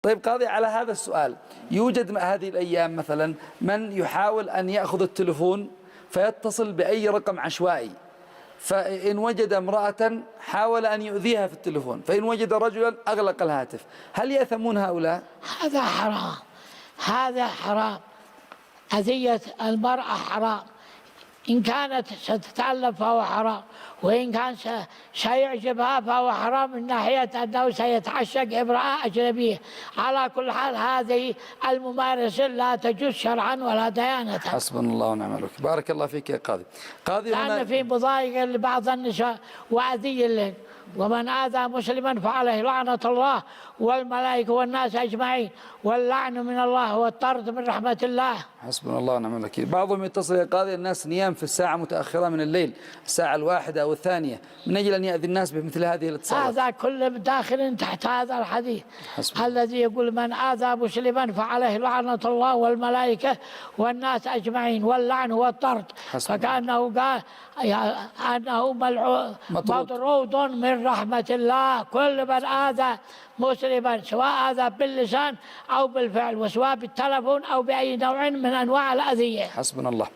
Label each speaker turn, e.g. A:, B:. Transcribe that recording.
A: طيب قاضي، على هذا السؤال، يوجد هذه الأيام مثلا من يحاول أن يأخذ التلفون فيتصل بأي رقم عشوائي، فإن وجد امرأة حاول أن يؤذيها في التلفون، فإن وجد رجلا أغلق الهاتف، هل يأثمون هؤلاء؟
B: هذا حرام، هذا حرام. أذية المرأة حرام، إن كانت ستتألف فهو حرام، وإن كان سيعجبها فهو حرام من ناحية أنه سيتعشق امرأة أجنبية. على كل حال هذه الممارسة لا تجوز شرعا ولا ديانة.
A: حسبنا الله ونعم الوكيل. بارك الله فيك يا قاضي.
B: لأن في مضايق لبعض النساء وأذية لهم، ومن آذى مسلما فعليه لعنة الله والملائكة والناس أجمعين، واللعن من الله والطرد من رحمة الله.
A: حسبنا الله ونعم الوكيل. بعضهم يتصل يا قاضي الناس نيام في الساعة متأخرة من الليل، الساعة 1 أو 2، من أجل أن يأذي الناس بمثل هذه الاتصالات.
B: هذا كله داخل تحت هذا الحديث الذي يقول من آذى مسلما فعليه لعنة الله والملائكة والناس أجمعين واللعن والطرد، فكأنه قال أنه مطرود من رحمة الله. كل من آذى مسلما سواء آذى باللسان أو بالفعل، وسواء بالتلفون أو بأي نوع من أنواع الأذية.
A: حسبنا الله.